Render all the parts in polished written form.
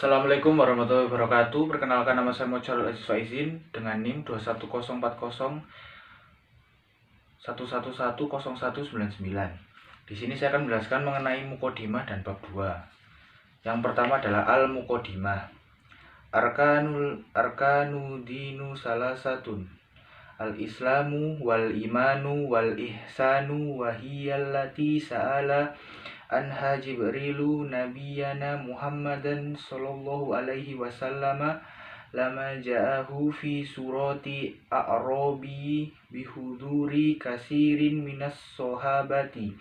Assalamualaikum warahmatullahi wabarakatuh. Perkenalkan, nama saya Mojarul Aziz Faizin dengan NIM 2104011110199. Di sini saya akan menjelaskan mengenai mukodimah dan bab 2. Yang pertama adalah al-mukodimah. Arkanu dinu salasatun. Al-islamu wal imanu wal ihsanu wahiyallati sa'ala anha Jibrilu nabiyana Muhammadan sallallahu alaihi wasallam lama ja'ahu fi surati a'rabi bihuduri kasirin minas sahabati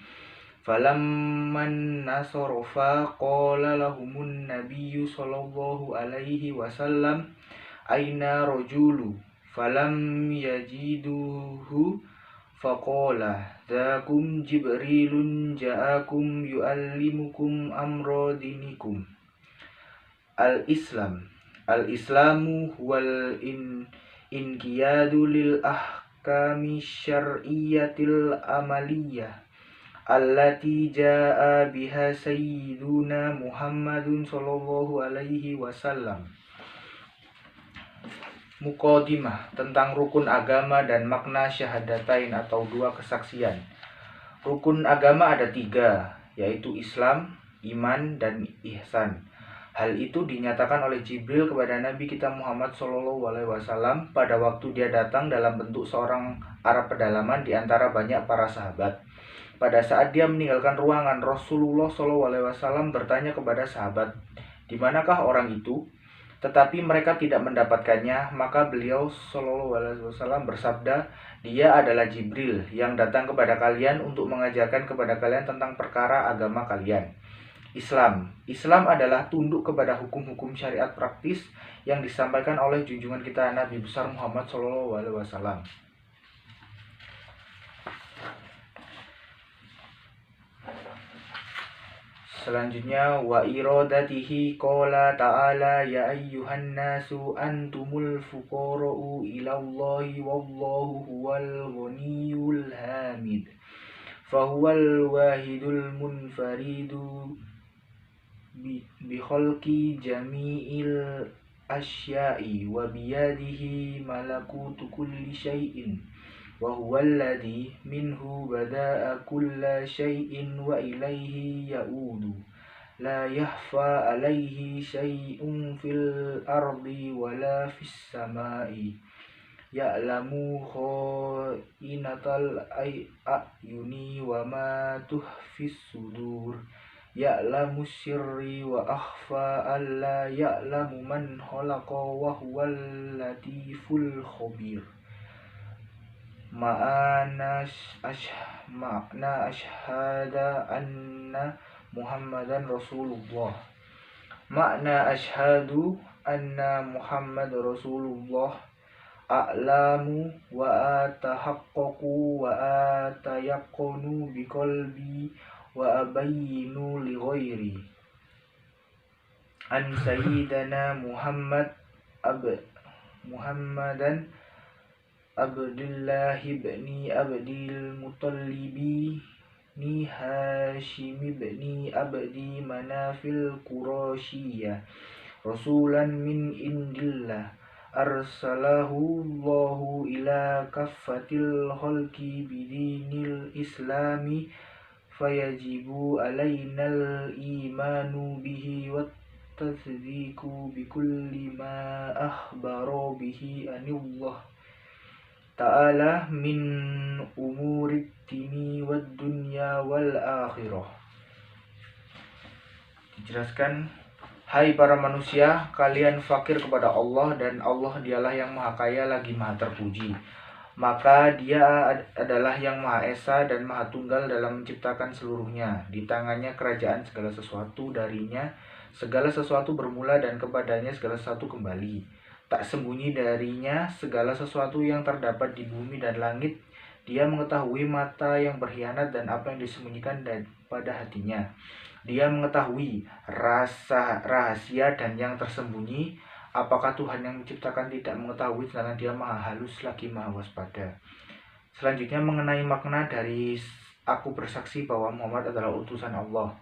falamman nasarafa qala lahumun nabiyyu sallallahu alaihi wasallam aina rajulu falam yajiduhu faqala dzakum Jibrilun ja'akum yu'allimukum amra dinikum. Al-Islamu huwal inqiyadu lil ahkami syar'iyyatil amaliyah allati ja'a biha sayyiduna Muhammadun sallallahu alaihi wasallam. Muqaddimah tentang rukun agama dan makna syahadatain atau dua kesaksian. Rukun agama ada 3, yaitu Islam, iman, dan ihsan. Hal itu dinyatakan oleh Jibril kepada Nabi kita Muhammad SAW pada waktu dia datang dalam bentuk seorang Arab pedalaman di antara banyak para sahabat. Pada saat dia meninggalkan ruangan, Rasulullah SAW bertanya kepada sahabat, "Di manakah orang itu?" Tetapi mereka tidak mendapatkannya, maka beliau SAW bersabda, "Dia adalah Jibril yang datang kepada kalian untuk mengajarkan kepada kalian tentang perkara agama kalian." Islam adalah tunduk kepada hukum-hukum syariat praktis yang disampaikan oleh junjungan kita Nabi besar Muhammad SAW. Selanjutnya wa iradatihi qala ta'ala ya ayyuhan nasu antumul fuqara'u ilallahi wallahu huwal ghaniyul hamid fahuwal wahidul munfaridu bi khalqi jami'il asya'i wa biyadihi malakutu kulli syai'in wa huwal ladzi minhu bada'a kulla syai'in wa ilaihi ya'udu la yahfa 'alaihi syai'un fil ardi wala fis sama'i ya'lamu kha'inatal a'yuni wa ma tuhfis sudur ya'lamu sirri wa akhfa alla ya'lamu man khalaqa wa huwal latiful khabir. Makna asyhada anna Muhammadan Rasulullah. Makna asyhadu anna Muhammad Rasulullah a'lamu wa atahaqqaqu wa atayaqqanu biqalbi wa abayyinu li ghairi an sayyidana Muhammadan Abdullah ibni Abdil Muttalibi ni Hashim ibni Abdi Manafil Qurasyiyah Rasulan min indillah arsalahu Allahu ila kaffatil khalqi bidinil islami fayajibu alainal imanu bihi wat tasdiqu bikulli ma akhbara bihi anillah ta'ala min umurid dini wad dunya wal akhirah. Dijelaskan, hai para manusia, kalian fakir kepada Allah dan Allah dialah yang maha kaya lagi maha terpuji. Maka dia adalah yang maha esa dan maha tunggal dalam menciptakan seluruhnya. Di tangannya kerajaan segala sesuatu, darinya segala sesuatu bermula dan kepadanya segala sesuatu kembali. Tak sembunyi darinya segala sesuatu yang terdapat di bumi dan langit. Dia mengetahui mata yang berkhianat dan apa yang disembunyikan pada hatinya. Dia mengetahui rasa rahasia dan yang tersembunyi. Apakah Tuhan yang menciptakan tidak mengetahui, sedangkan dia maha halus lagi maha waspada. Selanjutnya mengenai makna dari aku bersaksi bahwa Muhammad adalah utusan Allah.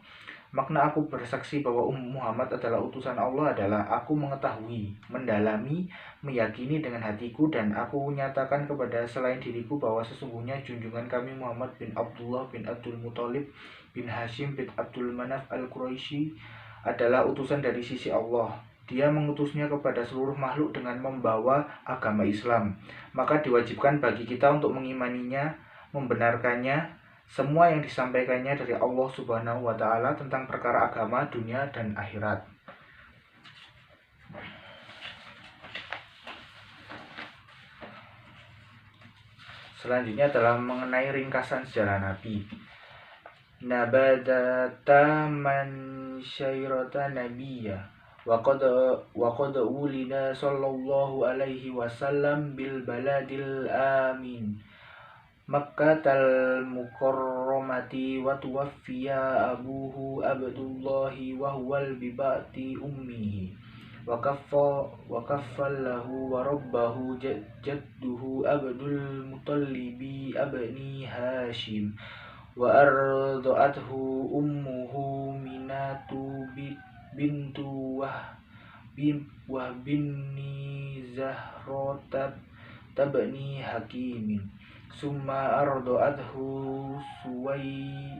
Makna aku bersaksi bahwa Muhammad adalah utusan Allah adalah aku mengetahui, mendalami, meyakini dengan hatiku, dan aku nyatakan kepada selain diriku bahwa sesungguhnya junjungan kami Muhammad bin Abdullah bin Abdul Muthalib bin Hashim bin Abdul Manaf al-Quraisy adalah utusan dari sisi Allah. Dia mengutusnya kepada seluruh makhluk dengan membawa agama Islam. Maka diwajibkan bagi kita untuk mengimaninya, membenarkannya, semua yang disampaikannya dari Allah Subhanahu wa Ta'ala tentang perkara agama, dunia, dan akhirat. Selanjutnya adalah mengenai ringkasan sejarah Nabi. Nabadata man syairata nabiyya wa qad ulida sallallahu alaihi wasallam bil baladil amin Makkatal mukarramati wa tuwaffiya abuhu Abdullahi wa huwal bibati ummihi wa kaffallahu wa rabbahu jadduhu Abdul Mutallibi abni Hashim wa arda'athu ummuhu Minatu bintu Wahbini Zahrotab tabni Hakimin summa ardo'athu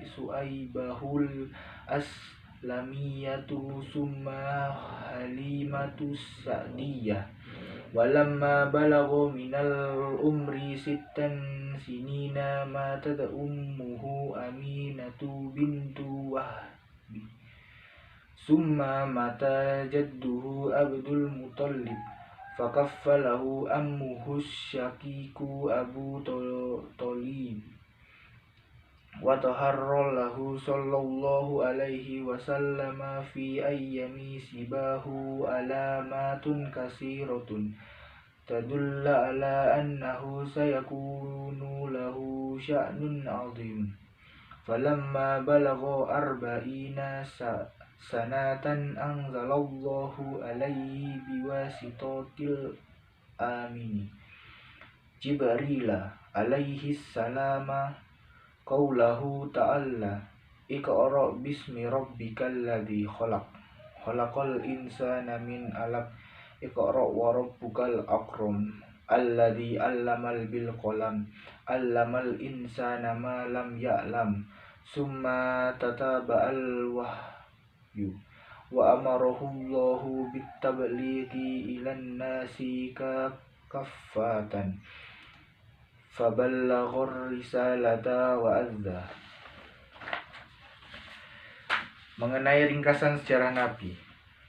suaibahul aslamiyatu summa halimatu sa'diyah walamma balagha minal umri sittan sinina matat ummuhu Aminatu bintu Wahbi summa mata jadduhu Abdul Muttalib fakaffalahu ammuhu syakiku Abu Thalib wa taharralahu sallallahu alaihi wasallam fi ayyami sibahu alamatun kasiratun tadulla ala annahu sayakunu lahu sya'nun azim falamma balagha arba'ina sanatan anzalallahu alaihi biwasitatil amini Jibrila alaihi salama qawlahu ta'ala iqra bismi rabbikal ladzi khalaqal insana min 'alaq iqra wa rabbukal akram alladzi 'allamal bil qalam 'allamal insana ma lam ya'lam summa tataba'al wa amarahullahu bitablighi ilan nasi kaffatan faballaghar risalata wa adza. Mengenai ringkasan sejarah Nabi,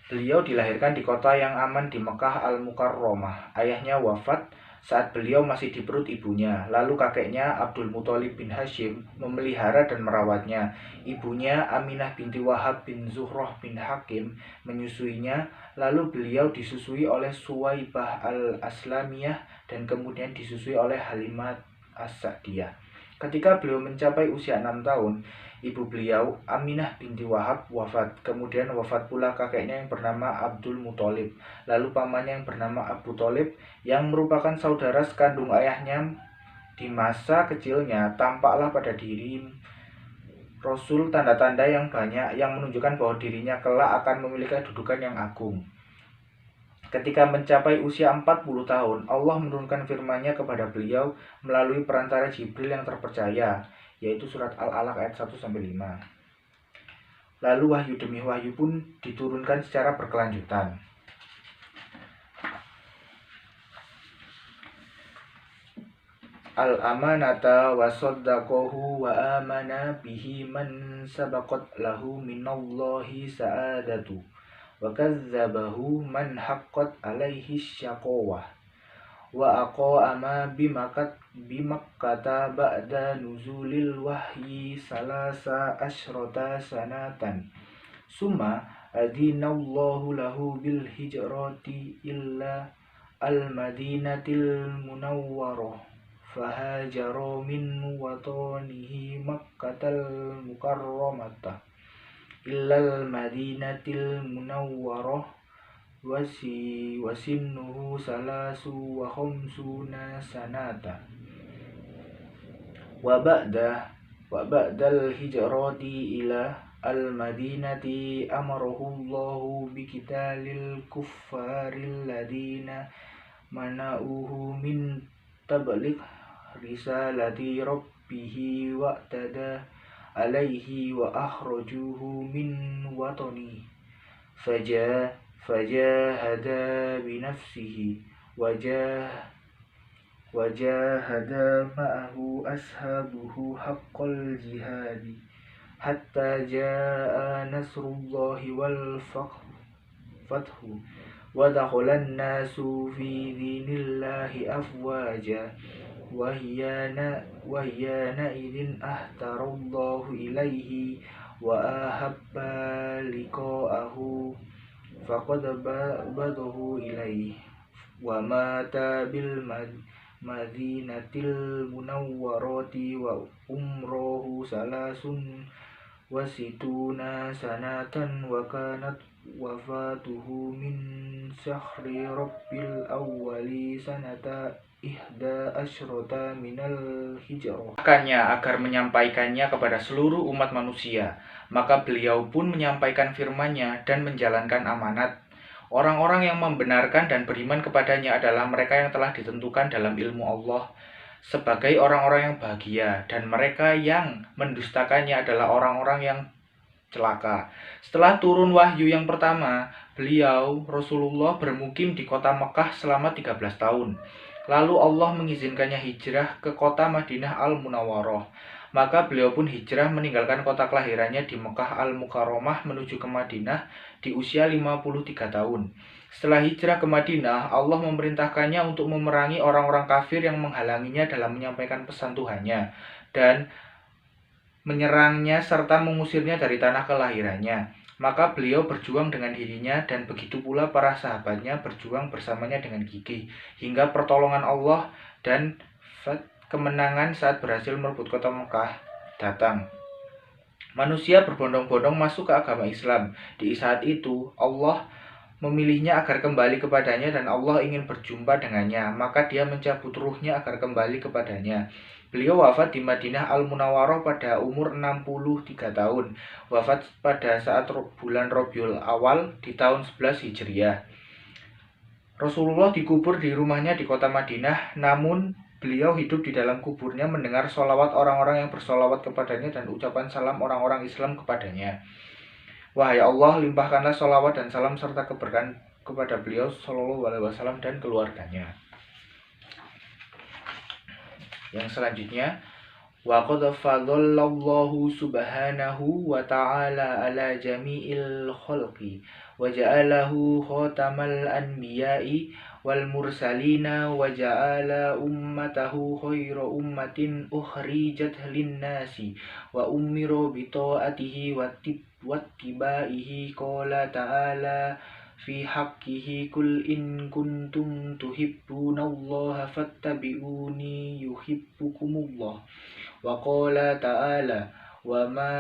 beliau dilahirkan di kota yang aman di Mekah Al-Mukarramah. Ayahnya wafat saat beliau masih di perut ibunya. Lalu kakeknya Abdul Muthalib bin Hashim memelihara dan merawatnya. Ibunya Aminah binti Wahab bin Zuhrah bin Hakim menyusuinya. Lalu beliau disusui oleh Suwaibah al-Aslamiyah dan kemudian disusui oleh Halimah as-Sa'diyah. Ketika beliau mencapai usia 6 tahun, ibu beliau Aminah binti Wahab wafat. Kemudian wafat pula kakeknya yang bernama Abdul Muthalib. Lalu pamannya yang bernama Abu Thalib yang merupakan saudara sekandung ayahnya. Di masa kecilnya tampaklah pada diri Rasul tanda-tanda yang banyak yang menunjukkan bahwa dirinya kelak akan memiliki kedudukan yang agung. Ketika mencapai usia 40 tahun, Allah menurunkan firman-Nya kepada beliau melalui perantara Jibril yang terpercaya, yaitu surat Al-Alaq ayat 1-5. Lalu wahyu demi wahyu pun diturunkan secara berkelanjutan. Al-amanata wa saddaqahu wa amana bihi man sabaqat lahu minallahi sa'adatu wa kazzabahu man haqqat alaihi syaqawah wa aqama bimakkata ba'da nuzulil wahyi salasa asyrata sanatan summa adinallahu lahu bil hijrati illa al-madinatil munawwarah fahajara min watanihi makkatal mukarramata illal madinatil munawwarah wasinnuhu salasu wa khamsuna sanata wa ba'da wa ba'dal hijrati ila al-madinati amarahu Allahu biqitalil kuffaril ladina mana'uhu min tabligh risalati rabbihi wa tada alaihi wa akhrajuhu min watani fajahada binafsihi wajahada ma'ahu ashabuhu haqqal jihadi hatta jaa nasrullahi wal fathu wa dakhalan nasu fi dinillahi afwaja wa hiya idin ahtarallahu ilaihi wa ahabba liqa'ahu faqad badahu ilaihi wa mata bil madinatil munawwarati wa umrohu salasun wa situna sanatan wa kanat wafatuhu min syahri rabbil awwali sanata ihda asyrota minal hijrah. Agar menyampaikannya kepada seluruh umat manusia, maka beliau pun menyampaikan firman-Nya dan menjalankan amanat. Orang-orang yang membenarkan dan beriman kepadanya adalah mereka yang telah ditentukan dalam ilmu Allah sebagai orang-orang yang bahagia, dan mereka yang mendustakannya adalah orang-orang yang celaka. Setelah turun wahyu yang pertama, beliau Rasulullah bermukim di kota Mekah selama 13 tahun. Lalu Allah mengizinkannya hijrah ke kota Madinah Al-Munawwarah. Maka beliau pun hijrah meninggalkan kota kelahirannya di Mekah Al-Mukarramah menuju ke Madinah di usia 53 tahun. Setelah hijrah ke Madinah, Allah memerintahkannya untuk memerangi orang-orang kafir yang menghalanginya dalam menyampaikan pesan Tuhannya dan menyerangnya serta mengusirnya dari tanah kelahirannya. Maka beliau berjuang dengan dirinya dan begitu pula para sahabatnya berjuang bersamanya dengan gigih hingga pertolongan Allah dan kemenangan saat berhasil merebut kota Mekah datang. Manusia berbondong-bondong masuk ke agama Islam. Di saat itu Allah memilihnya agar kembali kepadanya dan Allah ingin berjumpa dengannya, maka dia mencabut ruhnya agar kembali kepadanya. Beliau wafat di Madinah Al-Munawwarah pada umur 63 tahun. Wafat pada saat bulan Rabiul Awal di tahun 11 Hijriah. Rasulullah dikubur di rumahnya di kota Madinah, namun beliau hidup di dalam kuburnya mendengar sholawat orang-orang yang bersolawat kepadanya dan ucapan salam orang-orang Islam kepadanya. Wahai Allah, limpahkanlah sholawat dan salam serta keberkahan kepada beliau Shallallahu Alaihi Wasallam dan keluarganya. Yang selanjutnya, wa qad fadallallahu subhanahu wa ta'ala ala jami'il khalqi wa ja'alahu khatamal anbiya'i wal mursalina wa ja'ala ummatahu khayra ummatin ukhrijat lin-nasi wa umiru bi ta'atihi wa wattibaihi. Qala ta'ala fi haqqihi kul in kuntum tuhibbunallaha fattabi'uni yuhibbukumullah. Wa qala ta'ala wa ma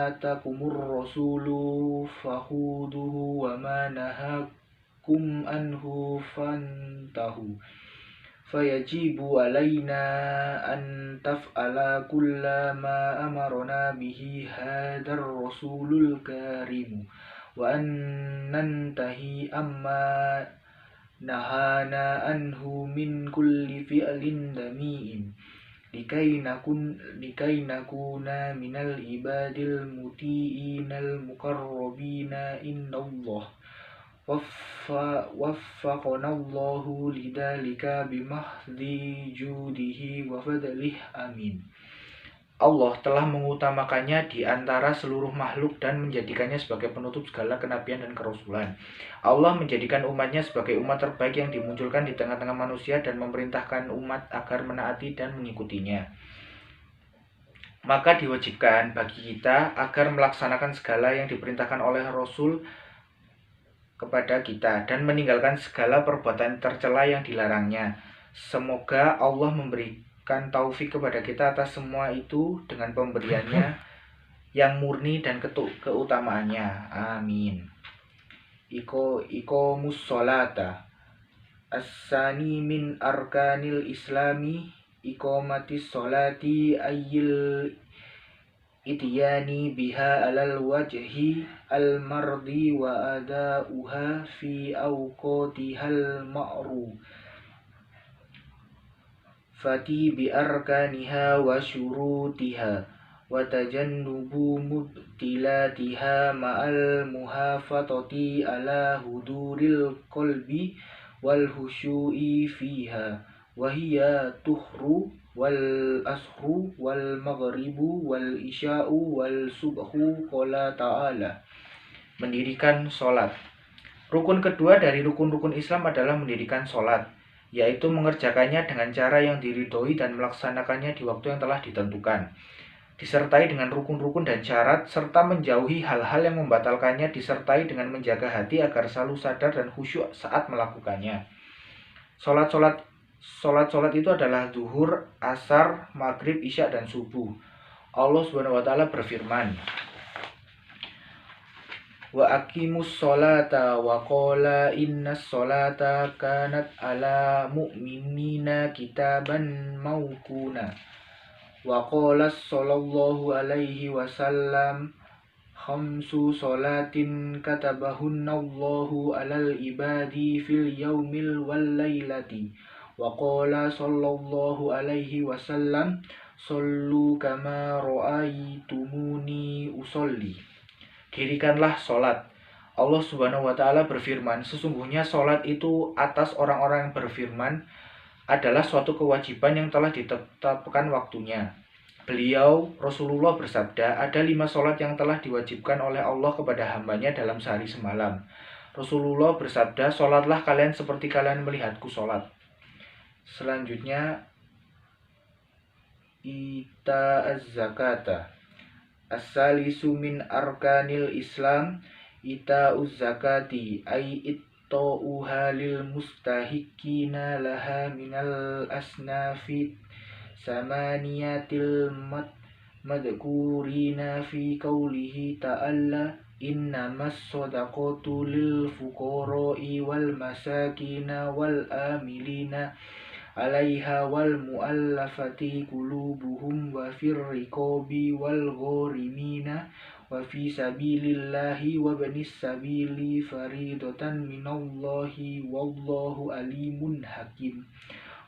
atakumur rasulu fakhuduhu wa ma nahakum anhu fantahu. Fayajibu alaina an taf'ala kulla ma amarna bihi hadar rasulul karimu wa an nantahi amma nahana anhu min kulli fi'lin dami'in likai nakuna minal ibadil muti'inal muqarrabina innallah waffaqanallahu lidalika bimahdhi judihi wa fadlih amin. Allah telah mengutamakannya di antara seluruh makhluk dan menjadikannya sebagai penutup segala kenabian dan kerasulan. Allah menjadikan umatnya sebagai umat terbaik yang dimunculkan di tengah-tengah manusia dan memerintahkan umat agar menaati dan mengikutinya. Maka diwajibkan bagi kita agar melaksanakan segala yang diperintahkan oleh Rasul kepada kita dan meninggalkan segala perbuatan tercela yang dilarangnya. Semoga Allah memberikan taufik kepada kita atas semua itu dengan pemberiannya yang murni dan keutamaannya. Amin. Iqamus sholata as-sani min arkanil islami iqamatis sholati ayyil ityani biha alal wajhi al mardi wa adauha fi awqatihal ma'rufati bi arkaniha wa syurutiha wa tajannubu mubtilatiha ma'al muhafatati ala huduril qalbi wal husyu'i fiha wa hiya tuhru wal asru wal maghribu wal isya'u wal subhu. Qala ta'ala. Mendirikan sholat. Rukun kedua dari rukun-rukun Islam adalah mendirikan sholat, yaitu mengerjakannya dengan cara yang diridhoi dan melaksanakannya di waktu yang telah ditentukan, disertai dengan rukun-rukun dan syarat, serta menjauhi hal-hal yang membatalkannya, disertai dengan menjaga hati agar selalu sadar dan khusyuk saat melakukannya. Sholat itu adalah zuhur, asar, maghrib, isya, dan subuh. Allah Subhanahu wa Ta'ala berfirman, wa aqimus sholata wa qala innas sholata kanat ala mu'minina kitaban mawquna wa qala sallallahu alaihi wasallam khamsu sholatin katabahunallahu alal ibadi fil yaumil wal lailati wa qala sallallahu alaihi wasallam sallu kama ra'aitumuni usolli. Dirikanlah sholat. Allah Subhanahu wa Ta'ala berfirman, sesungguhnya sholat itu atas orang-orang yang beriman adalah suatu kewajiban yang telah ditetapkan waktunya. Beliau, Rasulullah bersabda, ada 5 sholat yang telah diwajibkan oleh Allah kepada hambanya dalam sehari semalam. Rasulullah bersabda, sholatlah kalian seperti kalian melihatku sholat. Selanjutnya, ita az-zakata. As-salisu min arkanil Islam ita'uz zakati ay itta'uha lil mustahiqina laha minal asnafit samaniyatil madkurina fi qawlihi ta'ala innamas sadaqatu lil fuqara'i wal masakina wal amilina alaiha wal mu'allafati qulubuhum wa fir riqabi wal gharimina wa fi sabilillahi wa banis sabili faridatan minallahi wallahu alimun hakim.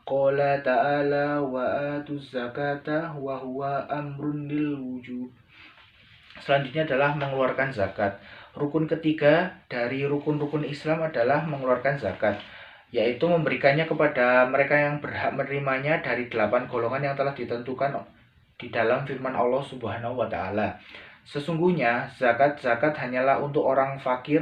Qala ta'ala wa atuz zakata wa huwa amrun lil wujub. Selanjutnya adalah mengeluarkan zakat. Rukun ketiga dari rukun-rukun Islam adalah mengeluarkan zakat, yaitu memberikannya kepada mereka yang berhak menerimanya dari 8 golongan yang telah ditentukan di dalam firman Allah Subhanahu wa Ta'ala. Sesungguhnya zakat hanyalah untuk orang fakir,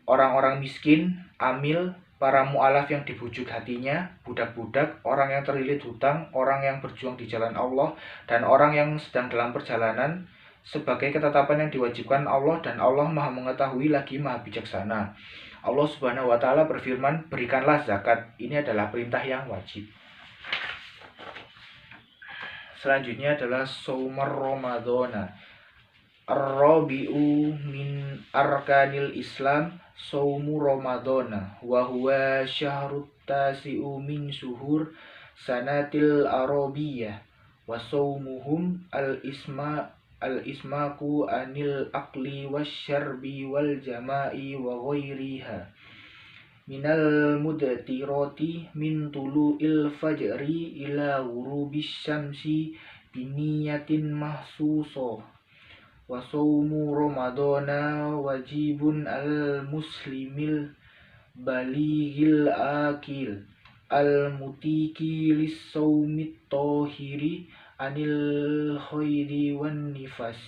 orang-orang miskin, amil, para mu'alaf yang dibujuk hatinya, budak-budak, orang yang terlilit hutang, orang yang berjuang di jalan Allah, dan orang yang sedang dalam perjalanan, sebagai ketetapan yang diwajibkan Allah, dan Allah Maha mengetahui lagi Maha bijaksana. Allah Subhanahu wa Ta'ala berfirman, berikanlah zakat. Ini adalah perintah yang wajib. Selanjutnya adalah Shaumar Ramadhana. Ar-rabi'u min arkanil Islam Shaumu Ramadhana wa huwa syahrut tasi'u min syuhur sanatil arabiyyah wa shaumuhum al-ismaku anil akli wasyarbi wal jama'i wa ghairiha minal mudtirati min tulu'il fajri ila ghurubis syamsi biniyatin mahsusoh wa shaumu ramadhana wajibun al muslimil balighil akil al mutiki lis saumit tahiri anil khairi wan nifas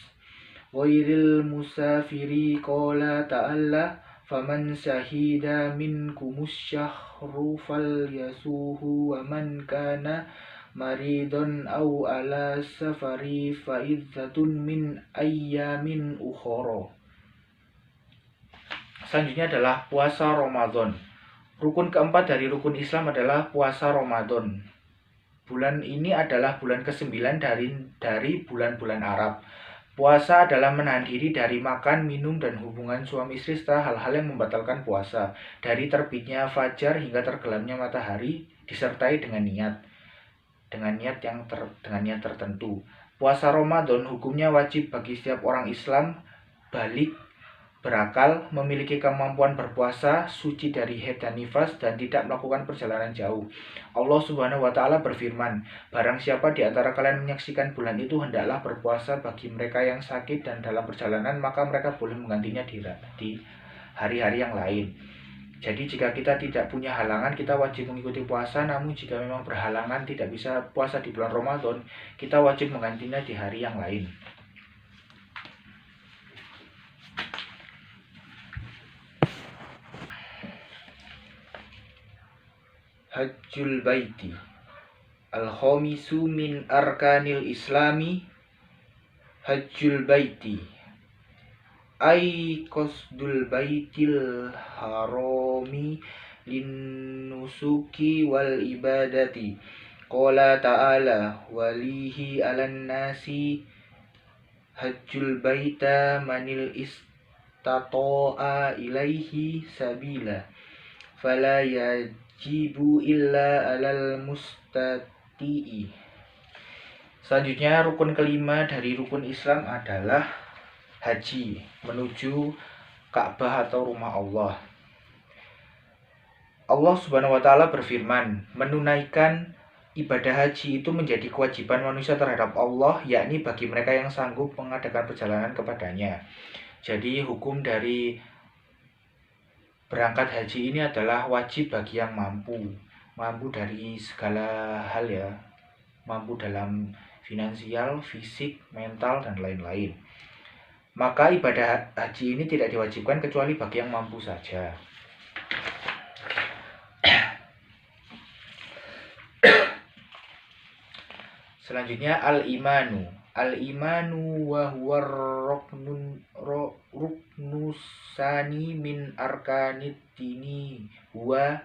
ghairil musafiri. Qala ta'ala faman syahida minkumus syahru falyasuhu wa man kana maridun aw ala safari fa idzatun min ayyamin ukhra. Selanjutnya adalah puasa Ramadan. Rukun keempat dari rukun Islam adalah puasa Ramadan. Bulan ini adalah bulan ke-9 dari bulan-bulan Arab. Puasa adalah menahan diri dari makan, minum, dan hubungan suami istri setelah hal-hal yang membatalkan puasa, dari terbitnya fajar hingga tenggelamnya matahari, disertai dengan niat tertentu. Puasa Ramadan hukumnya wajib bagi setiap orang Islam, balik, berakal, memiliki kemampuan berpuasa, suci dari haid dan nifas, dan tidak melakukan perjalanan jauh. Allah Subhanahu wa Ta'ala berfirman, "Barang siapa di antara kalian menyaksikan bulan itu, hendaklah berpuasa bagi mereka yang sakit dan dalam perjalanan, maka mereka boleh menggantinya di hari-hari yang lain." Jadi jika kita tidak punya halangan, kita wajib mengikuti puasa. Namun jika memang berhalangan tidak bisa puasa di bulan Ramadan, kita wajib menggantinya di hari yang lain. Hajjul baiti al-khamisu min arkanil islami. Hajjul baiti ay qasdul baitil harami linnusuki wal ibadati. Qala ta'ala walihi alan nasi hajjul baita manil istata'a ilaihi sabila fala yajibu illa alal mustati'i. Selanjutnya rukun kelima dari rukun Islam adalah haji menuju Ka'bah atau rumah Allah. Allah Subhanahu wa Ta'ala berfirman, menunaikan ibadah haji itu menjadi kewajiban manusia terhadap Allah, yakni bagi mereka yang sanggup mengadakan perjalanan kepadanya. Jadi hukum dari berangkat haji ini adalah wajib bagi yang mampu dari segala hal ya, mampu dalam finansial, fisik, mental, dan lain-lain. Maka ibadah haji ini tidak diwajibkan kecuali bagi yang mampu saja. Selanjutnya al-imanu. Al-imanu wa huwa ruknusani min arkanid dini huwa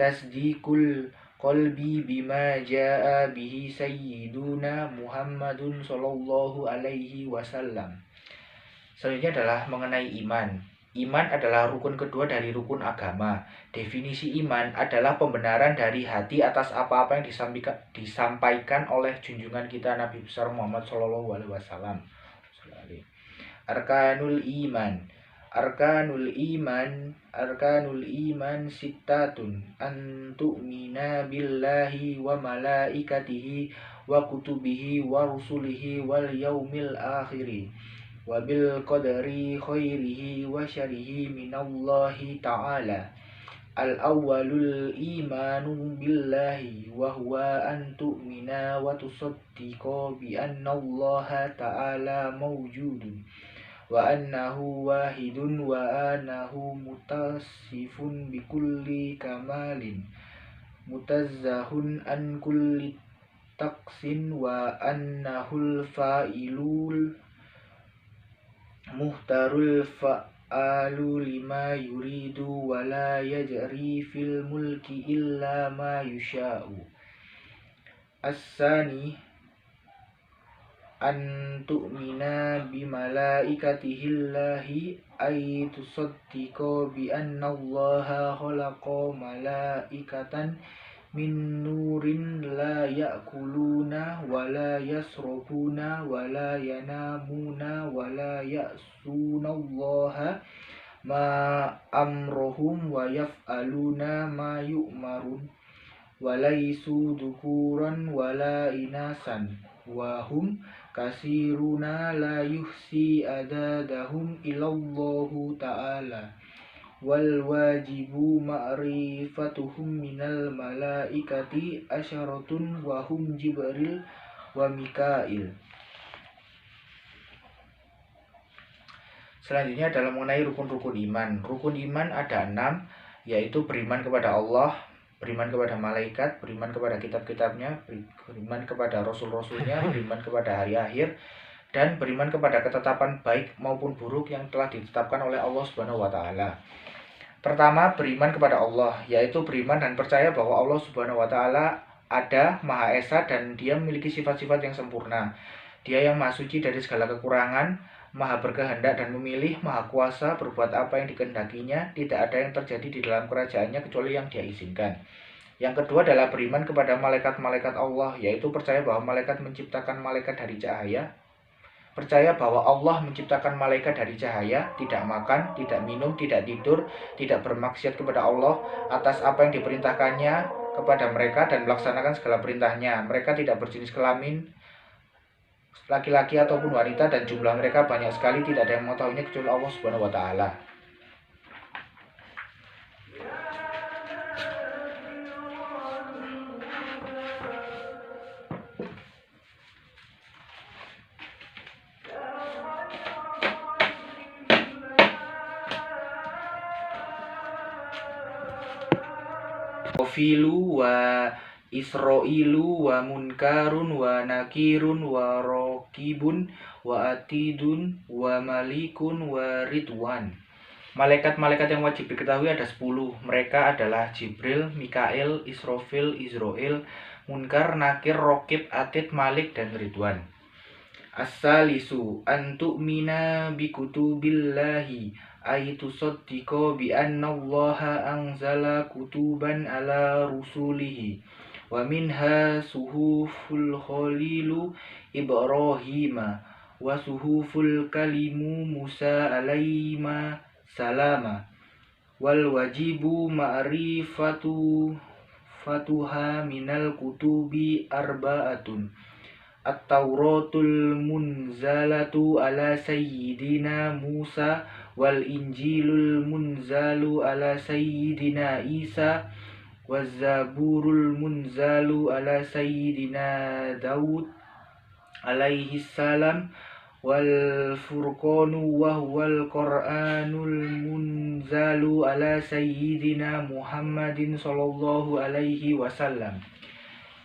tasdikul qalbi bima jaa bihi sayyiduna Muhammadun sallallahu alaihi wasallam. Selanjutnya adalah mengenai iman. Iman adalah rukun kedua dari rukun agama. Definisi iman adalah pembenaran dari hati atas apa-apa yang disampaikan oleh junjungan kita Nabi besar Muhammad Shallallahu Alaihi Wasallam. Arkanul iman. Arkanul iman sittatun antu'mina billahi wa malaikatihi wa kutubihi wa rusulihi wal yaumil akhiri wa bil qadari khairihi wa syarihi minallahi ta'ala. Al-awwalul imanu billahi wa huwa an tu'mina wa tusaddiqa bi anna Allah ta'ala mawjudun wa annahu wahidun wa annahu mutasifun bi kulli kamalin mutazzahun an kulli taqsin wa annahul fa'ilul muhtarul fa'alu lima yuridu wa la yajri fil mulki illa ma yusha'u. As-sani an tu'mina bi malaikatihillahi ay tusaddiqa bi anna allaha khalaqa malaikatan min nurin la ya'kuluna wa la yasrabuna wa la yanamuna wa la ya'sunallaha ma amrohum wa yaf'aluna ma yu'marun wa laysu dhukuran wa la inasan wa hum kasiruna la yuhsi adadahum ilallahu ta'ala. Wal wajibu ma'rifatuhum minal malaikati asyaratun wa hum Jibril wa Mikail. Selanjutnya adalah mengenai rukun-rukun iman. Rukun iman ada 6, yaitu beriman kepada Allah, beriman kepada malaikat, beriman kepada kitab-kitabnya, beriman kepada rasul-rasulnya, beriman kepada hari akhir, dan beriman kepada ketetapan baik maupun buruk yang telah ditetapkan oleh Allah Subhanahu wa Ta'ala. Pertama, beriman kepada Allah, yaitu beriman dan percaya bahwa Allah Subhanahu wa Ta'ala ada, Maha Esa, dan Dia memiliki sifat-sifat yang sempurna. Dia yang Maha Suci dari segala kekurangan, Maha berkehendak dan memilih, Maha Kuasa, berbuat apa yang dikehendakinya, tidak ada yang terjadi di dalam kerajaannya kecuali yang Dia izinkan. Yang kedua adalah beriman kepada malaikat-malaikat Allah, yaitu percaya bahwa malaikat menciptakan malaikat dari cahaya, percaya bahwa Allah menciptakan malaikat dari cahaya, tidak makan, tidak minum, tidak tidur, tidak bermaksiat kepada Allah atas apa yang diperintahkannya kepada mereka dan melaksanakan segala perintahnya. Mereka tidak berjenis kelamin laki-laki ataupun wanita dan jumlah mereka banyak sekali, tidak ada yang mengetahuinya kecuali Allah Subhanahu wa taala. Filu wa Isra'ilu wa munkarun wa nakirun wa rokibun wa atidun wa malikun wa ridwan. Malaikat-malaikat yang wajib diketahui ada 10. Mereka adalah Jibril, Mikail, Israfil, Izrail, Munkar, Nakir, Rokib, Atid, Malik, dan Ridwan. As-salisu an tu'mina bi kutubillahi ay tusaddiqa bi anna Allaha anzala kutuban ala rusulihi wa minha suhuful khalilu Ibrahima wa suhuful kalimu Musa alaihima salama wal wajibu ma'rifatu fatuha minal kutubi arba'atun At-Tauratul munzalatu ala sayyidina Musa wal Injilul munzalu ala sayyidina Isa waz Zaburul munzalu ala sayyidina Daud alaihi salam wal Furqanu wa huwal Qur'anul munzalu ala sayyidina Muhammadin sallallahu alaihi wasallam.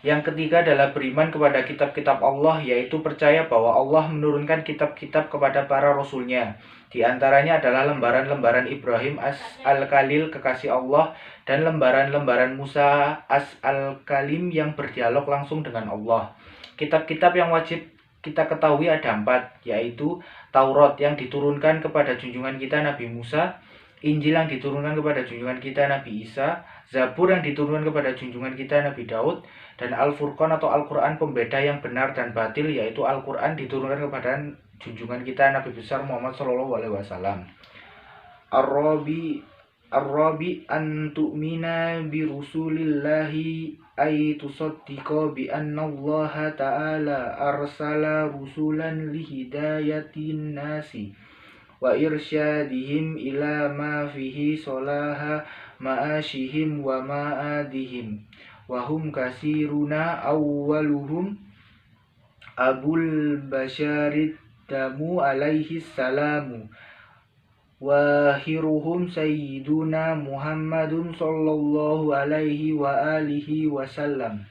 Yang ketiga adalah beriman kepada kitab-kitab Allah, yaitu percaya bahwa Allah menurunkan kitab-kitab kepada para rasulnya. Di antaranya adalah lembaran-lembaran Ibrahim as-al-Khalil, kekasih Allah, dan lembaran-lembaran Musa as-al-Kalim yang berdialog langsung dengan Allah. Kitab-kitab yang wajib kita ketahui ada 4, yaitu Taurat yang diturunkan kepada junjungan kita Nabi Musa, Injil yang diturunkan kepada junjungan kita Nabi Isa, Zabur yang diturunkan kepada junjungan kita Nabi Daud, dan Al-Furqan atau Al-Quran pembeda yang benar dan batil, yaitu Al-Quran diturunkan kepada junjungan kita Nabi besar Muhammad SAW. Ar-Rabi an tu'mina bi rusulillahi ay tusaddiqa bi anna Allah ta'ala arsala rusulan li hidayatin nasi wa irsyadihim ila ma fihi solaha ma'ashihim wa ma'adihim wa hum kasiruna awwaluhum Abul Basharid Damu alaihi salamu wa akhiruhum sayyiduna Muhammadun sallallahu alaihi wa alihi wasallam.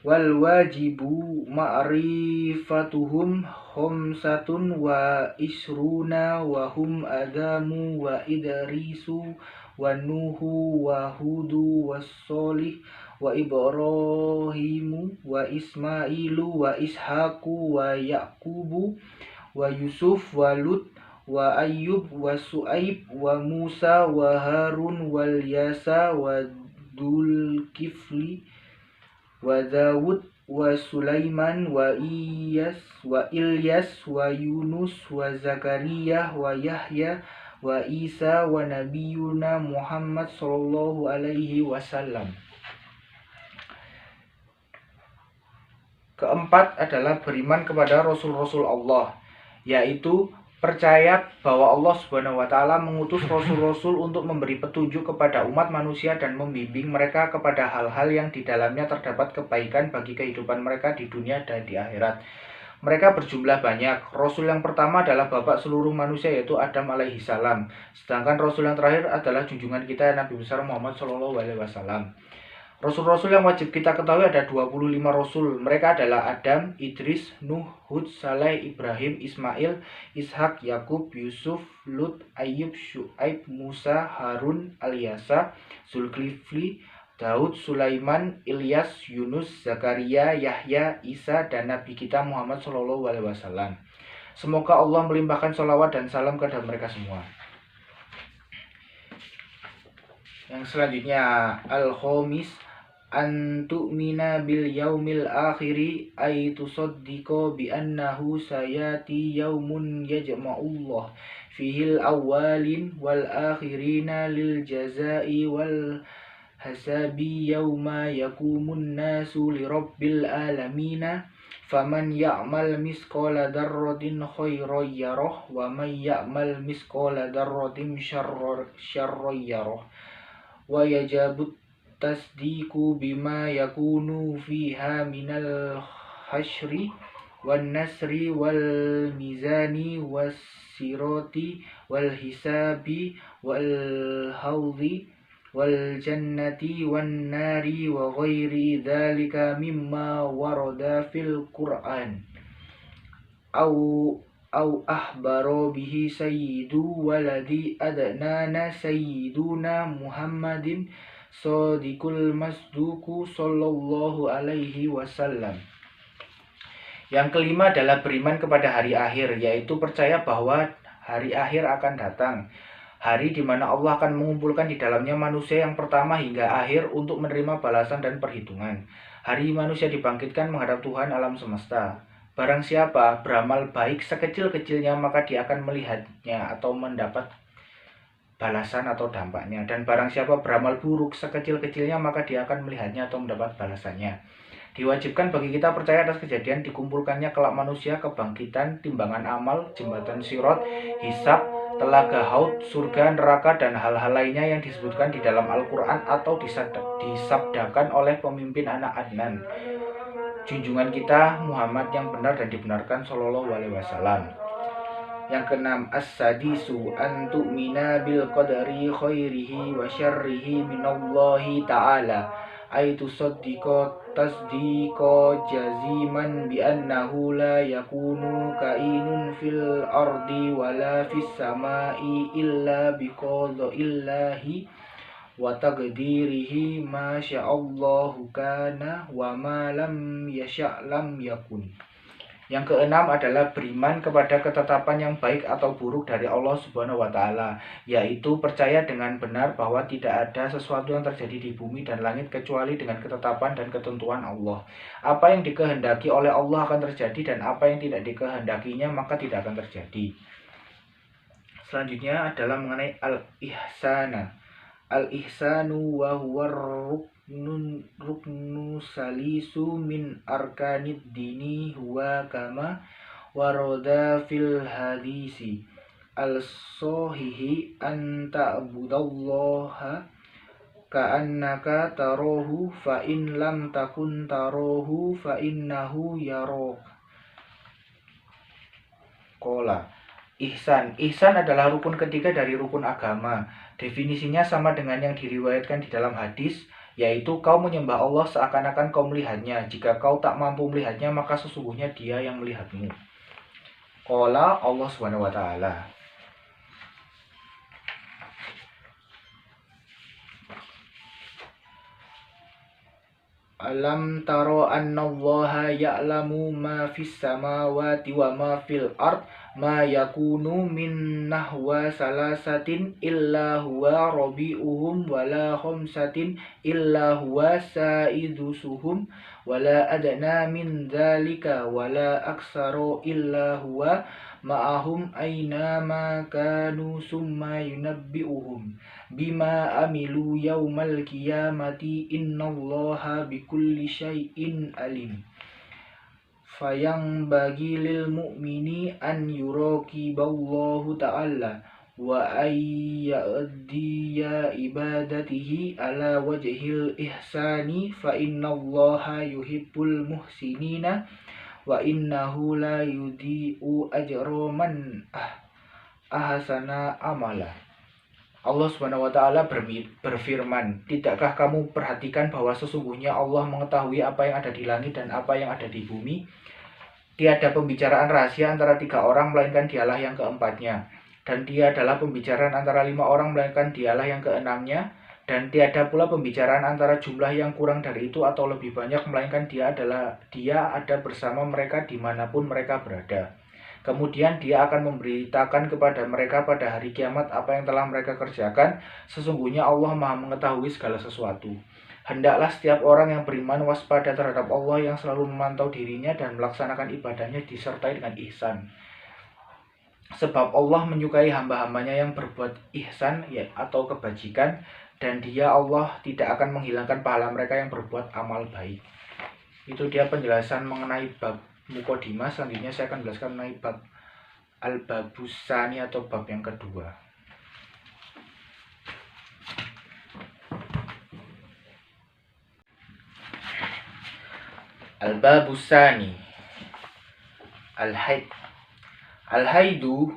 Wal wajibu ma'rifatuhum khamsatun wa isruna wa hum Adamu wa Idrisu wa Nuhu wa Hudu wa Sholih wa Ibrahimu wa Ismailu wa Ishaqu wa Yaqubu wa Yusuf wa Lut wa Ayyub wa Su'aib wa Musa wa Harun wal Yasa wa Dzulkifli wa Dawud wa Sulaiman wa Ilyas wa Yunus wa Zakaria wa Yahya wa Isa wa Nabiyuna Muhammad sallallahu alaihi wasallam. Keempat adalah beriman kepada rasul-rasul Allah, yaitu percaya bahwa Allah Subhanahu wa taala mengutus rasul-rasul untuk memberi petunjuk kepada umat manusia dan membimbing mereka kepada hal-hal yang di dalamnya terdapat kebaikan bagi kehidupan mereka di dunia dan di akhirat. Mereka berjumlah banyak. Rasul yang pertama adalah bapak seluruh manusia, yaitu Adam alaihi salam. Sedangkan rasul yang terakhir adalah junjungan kita Nabi besar Muhammad sallallahu alaihi wasallam. Rasul-rasul yang wajib kita ketahui ada 25 rasul. Mereka adalah Adam, Idris, Nuh, Hud, Saleh, Ibrahim, Ismail, Ishak, Yakub, Yusuf, Lut, Ayyub, Syu'aib, Musa, Harun, Al-Yasa, Zulkifli, Daud, Sulaiman, Ilyas, Yunus, Zakaria, Yahya, Isa, dan Nabi kita Muhammad SAW. Semoga Allah melimpahkan sholawat dan salam kepada mereka semua. Yang selanjutnya al-khamis an tu'mina bil yaumil akhiri ay tusaddiqa bi annahu sayati yaumun yajma'ullah fihil awwalin wal akhirina lil jazai wal hasabi yauma yakumun nasu li rabbil alamina faman ya'mal misqala darratin khairan yarah wa man ya'mal misqala darratin syarran yarah wa yajabut tasdiqu bima yakunu fiha minal hasyri wan nasri wal mizani was sirati wal hisabi wal hawdi wal jannati wan nari wa ghairi dzalika mimma warada fil Qur'an au ahbaro bihi sayyidu waladi adnana sayyiduna Muhammadin sadiqul masduku sallallahu alaihi wasallam. Yang kelima adalah beriman kepada hari akhir, yaitu percaya bahwa hari akhir akan datang, hari di mana Allah akan mengumpulkan di dalamnya manusia yang pertama hingga akhir untuk menerima balasan dan perhitungan. Hari manusia dibangkitkan menghadap Tuhan alam semesta. Barang siapa beramal baik sekecil-kecilnya maka dia akan melihatnya atau mendapat balasan atau dampaknya. Dan barang siapa beramal buruk sekecil-kecilnya maka dia akan melihatnya atau mendapat balasannya. Diwajibkan bagi kita percaya atas kejadian dikumpulkannya kelak manusia, kebangkitan, timbangan amal, jembatan sirat, hisab, telaga haud, surga, neraka, dan hal-hal lainnya yang disebutkan di dalam Al-Quran atau disabdakan oleh pemimpin anak Adnan, junjungan kita Muhammad yang benar dan dibenarkan sallallahu alaihi wasallam. Yang keenam as-sadisu an tu'mina bil qadari khairihi wa syarrihi minallahi ta'ala ay tusaddiqa tasdiqa jaziman bi annahu la yakunu kainun fil ardi wala fis samai illa bi qada'illahi wa taqdirihi ma sya'allahu kana wa ma lam yasha' lam yakun. Yang keenam adalah beriman kepada ketetapan yang baik atau buruk dari Allah Subhanahu wa taala, yaitu percaya dengan benar bahwa tidak ada sesuatu yang terjadi di bumi dan langit kecuali dengan ketetapan dan ketentuan Allah. Apa yang dikehendaki oleh Allah akan terjadi dan apa yang tidak dikehendakinya maka tidak akan terjadi. Selanjutnya adalah mengenai al-ihsana. Al-ihsanu wa huwa ruknu salisu min arkanid dini huwa kama warada fil hadisi al-sahihi an ta'budallaha ka'annaka tarahu fa in lam takun tarahu fa innahu yarak. Qala Ihsan adalah rukun ketiga dari rukun agama. Definisinya sama dengan yang diriwayatkan di dalam hadis, yaitu kau menyembah Allah seakan-akan kau melihatnya. Jika kau tak mampu melihatnya, maka sesungguhnya Dia yang melihatmu. Qala Allah Subhanahu wa taala. Alam taro annallaha ya'lamu ma fis samawati wa ma fil ard ma yakunu min nahwa salasatin illa huwa rabi'uhum wala khamsatin illa huwa sa'idusuhum wala adna min dzalika wala aksaru illa huwa ma'ahum aina ma kanu summa yunabbi'uhum bima amilu yaumal qiyamati innallaha bikulli syai'in alim. Fayang bagi lil mu'mini an yuraqiballahu ta'ala wa ayyadiya ibadatihi ala wajhil ihsani fa innallaha yuhibbul muhsinina wa innahu la yudhi'u ajra man ahsana amala. Allah Subhanahu wa taala berfirman, "Tidakkah kamu perhatikan bahwa sesungguhnya Allah mengetahui apa yang ada di langit dan apa yang ada di bumi? Tiada pembicaraan rahasia antara 3 orang melainkan Dialah yang keempatnya, dan Dia adalah pembicaraan antara 5 orang melainkan Dialah yang keenamnya, dan tiada pula pembicaraan antara jumlah yang kurang dari itu atau lebih banyak melainkan Dia ada bersama mereka dimanapun mereka berada." Kemudian dia akan memberitakan kepada mereka pada hari kiamat apa yang telah mereka kerjakan. Sesungguhnya Allah Maha mengetahui segala sesuatu. Hendaklah setiap orang yang beriman waspada terhadap Allah yang selalu memantau dirinya dan melaksanakan ibadahnya disertai dengan ihsan. Sebab Allah menyukai hamba-hambanya yang berbuat ihsan atau kebajikan, dan dia Allah tidak akan menghilangkan pahala mereka yang berbuat amal baik. Itu dia penjelasan mengenai bab Muqaddimah. Selanjutnya saya akan menjelaskan mengenai bab Al-Babusani atau bab yang kedua. Al-Babusani Al-Haid. Al-Haidu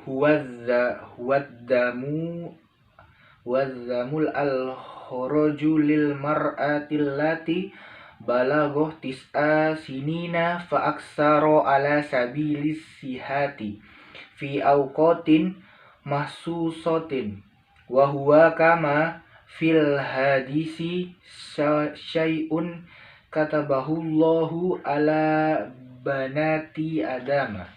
huwadzamul al-khuraju lil mar'atil lati balagoh tis'a sinina fa aksaro ala sabilis sihati fi awqatin mahsusatin wa huwa kama fil hadisi syai'un katabahullahu ala banati adama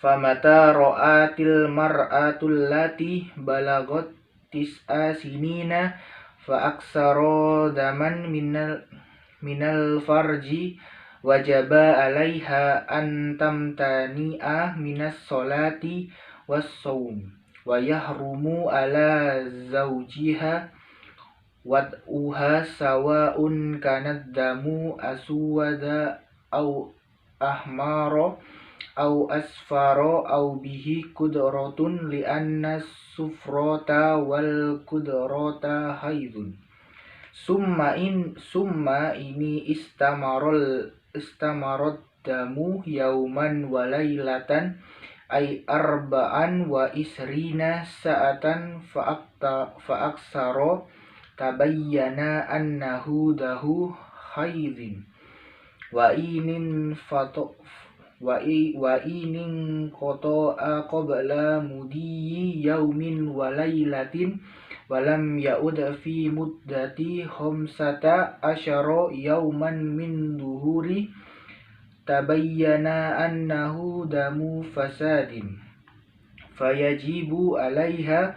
famata ra'atil mar'atul lati balagot tis'a sinina fa aksaro zaman minal farji wajaba alaiha an tamtani'a minas solati was saum wa yahrumu ala zawjiha wad'uha sawa'un kanad damu aswada au ahmaro au asfaro au bihi kudratun li'anna sufrota wal kudrata haidun summa ini istamarot damu yauman walailatan ay arba'an wa isrina sa'atan fa'aksaro tabayyana annahu dahu haidin wa inin qata'a qabla mudiyi yaumin wa laylatin walam ya'ud fi muddati khamsata asyara yauman min duhuri tabayyana annahu damu fasadin fayajibu alaiha